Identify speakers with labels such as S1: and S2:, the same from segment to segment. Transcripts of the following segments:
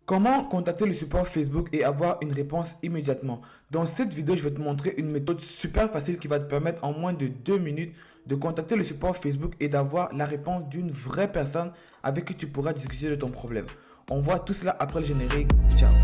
S1: Comment contacter le support Facebook et avoir une réponse immédiatement? Dans cette vidéo, je vais te montrer une méthode super facile qui va te permettre en moins de 2 minutes de contacter le support Facebook et d'avoir la réponse d'une vraie personne avec qui tu pourras discuter de ton problème. On voit tout cela après le générique. Ciao.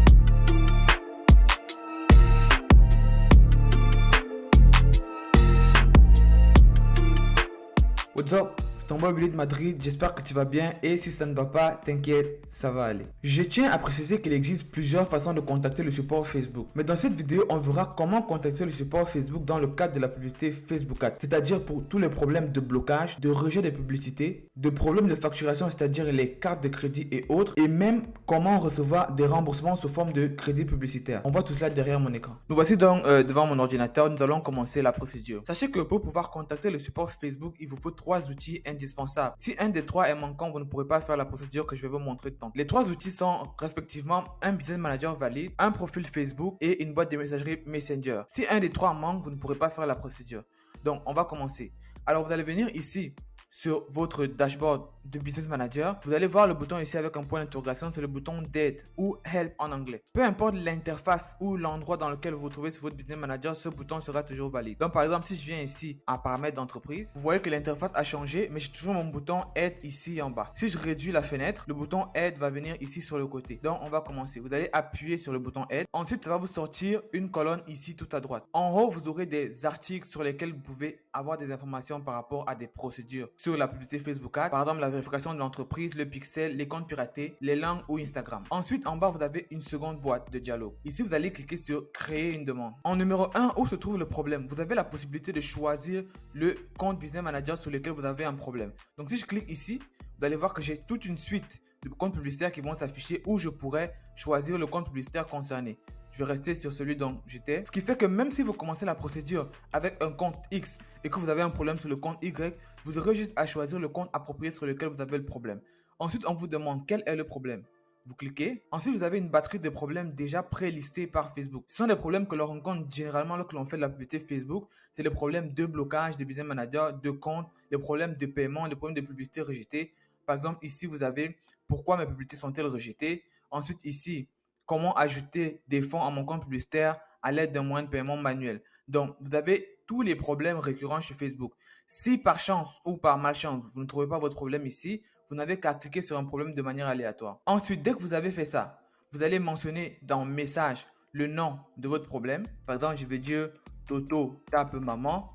S1: What's up? C'est ton boy Billy de Madrid, j'espère que tu vas bien et si ça ne va pas, t'inquiète, ça va aller. Je tiens à préciser qu'il existe plusieurs façons de contacter le support Facebook. Mais dans cette vidéo, on verra comment contacter le support Facebook dans le cadre de la publicité Facebook Ads. C'est-à-dire pour tous les problèmes de blocage, de rejet des publicités, de problèmes de facturation, c'est-à-dire les cartes de crédit et autres, et même comment recevoir des remboursements sous forme de crédit publicitaire. On voit tout cela derrière mon écran. Nous voici donc devant mon ordinateur, nous allons commencer la procédure. Sachez que pour pouvoir contacter le support Facebook, il vous faut 3 outils indispensables. Si un des 3 est manquant, vous ne pourrez pas faire la procédure que je vais vous montrer tantôt. Les 3 outils sont respectivement un business manager valide, un profil Facebook et une boîte de messagerie Messenger. Si un des 3 manque, vous ne pourrez pas faire la procédure. Donc, on va commencer. Alors, vous allez venir ici sur votre dashboard de Business Manager, vous allez voir le bouton ici avec un point d'interrogation, c'est le bouton d'aide ou Help en anglais. Peu importe l'interface ou l'endroit dans lequel vous vous trouvez sur votre Business Manager, ce bouton sera toujours valide. Donc par exemple, si je viens ici à paramètres d'entreprise, vous voyez que l'interface a changé, mais j'ai toujours mon bouton Aide ici en bas. Si je réduis la fenêtre, le bouton Aide va venir ici sur le côté. Donc on va commencer. Vous allez appuyer sur le bouton Aide. Ensuite, ça va vous sortir une colonne ici tout à droite. En haut, vous aurez des articles sur lesquels vous pouvez avoir des informations par rapport à des procédures sur la publicité Facebook Ads, par exemple la vérification de l'entreprise, le pixel, les comptes piratés, les langues ou Instagram. Ensuite, en bas, vous avez une seconde boîte de dialogue. Ici, vous allez cliquer sur créer une demande. En numéro 1, où se trouve le problème? Vous avez la possibilité de choisir le compte Business Manager sur lequel vous avez un problème. Donc, si je clique ici, vous allez voir que j'ai toute une suite de comptes publicitaires qui vont s'afficher où je pourrais choisir le compte publicitaire concerné. Je vais rester sur celui dont j'étais. Ce qui fait que même si vous commencez la procédure avec un compte X et que vous avez un problème sur le compte Y, vous aurez juste à choisir le compte approprié sur lequel vous avez le problème. Ensuite, on vous demande quel est le problème. Vous cliquez. Ensuite, vous avez une batterie de problèmes déjà prélistés par Facebook. Ce sont des problèmes que l'on rencontre généralement lorsque l'on fait de la publicité Facebook. C'est les problèmes de blocage de business manager, de compte, les problèmes de paiement, les problèmes de publicité rejetée. Par exemple, ici, vous avez pourquoi mes publicités sont-elles rejetées. Ensuite, ici, comment ajouter des fonds à mon compte publicitaire à l'aide d'un moyen de paiement manuel. Donc, vous avez tous les problèmes récurrents chez Facebook. Si par chance ou par malchance, vous ne trouvez pas votre problème ici, vous n'avez qu'à cliquer sur un problème de manière aléatoire. Ensuite, dès que vous avez fait ça, vous allez mentionner dans message le nom de votre problème. Par exemple, je vais dire Toto tape maman.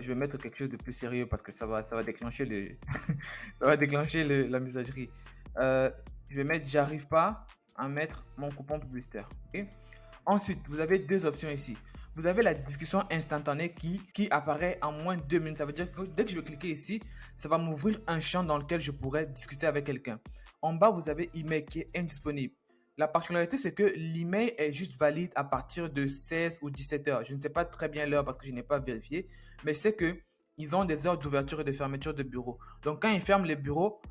S1: Je vais mettre quelque chose de plus sérieux parce que ça va déclencher la messagerie. Je vais mettre j'arrive pas à mettre mon coupon publicitaire. Okay? Ensuite, vous avez deux options ici. Vous avez la discussion instantanée qui apparaît en moins de 2 minutes. Ça veut dire que dès que je vais cliquer ici, ça va m'ouvrir un champ dans lequel je pourrais discuter avec quelqu'un. En bas, vous avez email qui est indisponible. La particularité, c'est que l'email est juste valide à partir de 16 ou 17 heures. Je ne sais pas très bien l'heure parce que je n'ai pas vérifié, mais c'est que ils ont des heures d'ouverture et de fermeture de bureaux. Donc, quand ils ferment les bureaux,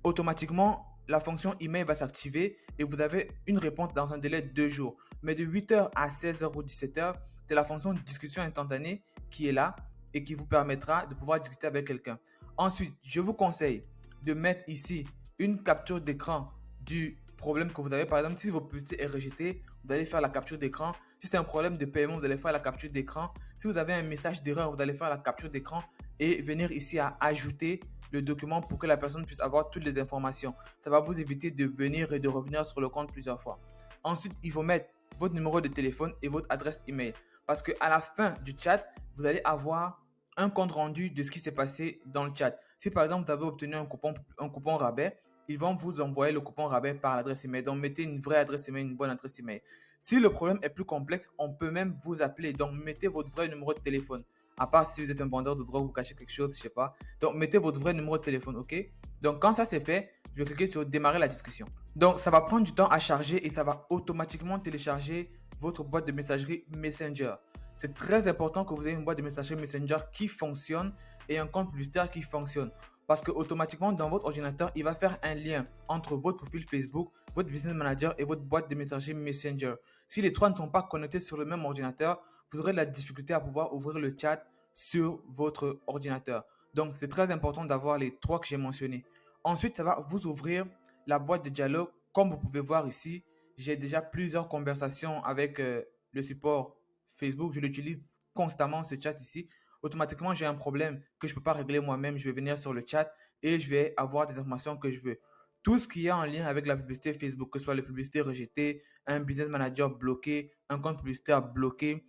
S1: automatiquement, la fonction email va s'activer et vous avez une réponse dans un délai de 2 jours. Mais de 8h à 16h ou 17h, c'est la fonction de discussion instantanée qui est là et qui vous permettra de pouvoir discuter avec quelqu'un. Ensuite, je vous conseille de mettre ici une capture d'écran du problème que vous avez. Par exemple, si votre publicité est rejetée, vous allez faire la capture d'écran. Si c'est un problème de paiement, vous allez faire la capture d'écran. Si vous avez un message d'erreur, vous allez faire la capture d'écran et venir ici à ajouter le document pour que la personne puisse avoir toutes les informations. Ça va vous éviter de venir et de revenir sur le compte plusieurs fois. Ensuite, il faut mettre votre numéro de téléphone et votre adresse email. Parce qu'à la fin du chat, vous allez avoir un compte rendu de ce qui s'est passé dans le chat. Si par exemple, vous avez obtenu un coupon rabais, ils vont vous envoyer le coupon rabais par l'adresse email. Donc, mettez une vraie adresse email, une bonne adresse email. Si le problème est plus complexe, on peut même vous appeler. Donc, mettez votre vrai numéro de téléphone. À part si vous êtes un vendeur de drogue, vous cachez quelque chose, je sais pas. Donc, mettez votre vrai numéro de téléphone, ok? Donc, quand ça c'est fait, je vais cliquer sur démarrer la discussion. Donc, ça va prendre du temps à charger et ça va automatiquement télécharger votre boîte de messagerie Messenger. C'est très important que vous ayez une boîte de messagerie Messenger qui fonctionne et un compte publicitaire qui fonctionne. Parce que automatiquement, dans votre ordinateur, il va faire un lien entre votre profil Facebook, votre business manager et votre boîte de messagerie Messenger. Si les trois ne sont pas connectés sur le même ordinateur, vous aurez de la difficulté à pouvoir ouvrir le chat sur votre ordinateur. Donc, c'est très important d'avoir les trois que j'ai mentionnés. Ensuite, ça va vous ouvrir la boîte de dialogue comme vous pouvez voir ici, j'ai déjà plusieurs conversations avec le support Facebook. Je l'utilise constamment, ce chat ici. Automatiquement, j'ai un problème que je ne peux pas régler moi-même. Je vais venir sur le chat et je vais avoir des informations que je veux. Tout ce qui est en lien avec la publicité Facebook, que ce soit les publicités rejetées, un business manager bloqué, un compte publicitaire bloqué,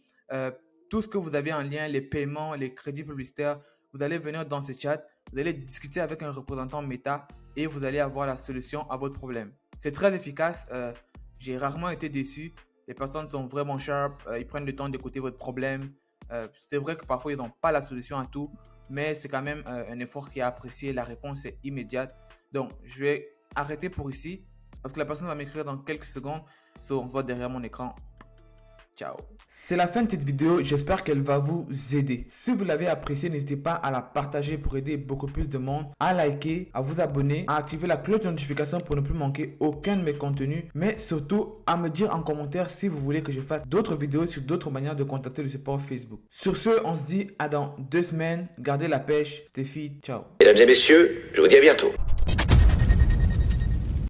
S1: tout ce que vous avez en lien, les paiements, les crédits publicitaires, vous allez venir dans ce chat, vous allez discuter avec un représentant Meta et vous allez avoir la solution à votre problème. C'est très efficace. J'ai rarement été déçu. Les personnes sont vraiment sharp. Ils prennent le temps d'écouter votre problème. C'est vrai que parfois, ils n'ont pas la solution à tout, mais c'est quand même un effort qui est apprécié. La réponse est immédiate. Donc, je vais arrêter pour ici parce que la personne va m'écrire dans quelques secondes. On se voit derrière mon écran. Ciao. C'est la fin de cette vidéo, j'espère qu'elle va vous aider. Si vous l'avez appréciée, n'hésitez pas à la partager pour aider beaucoup plus de monde, à liker, à vous abonner, à activer la cloche de notification pour ne plus manquer aucun de mes contenus, mais surtout à me dire en commentaire si vous voulez que je fasse d'autres vidéos sur d'autres manières de contacter le support Facebook. Sur ce, on se dit à dans 2 semaines, gardez la pêche, Stéphie, ciao.
S2: Mesdames et messieurs, je vous dis à bientôt.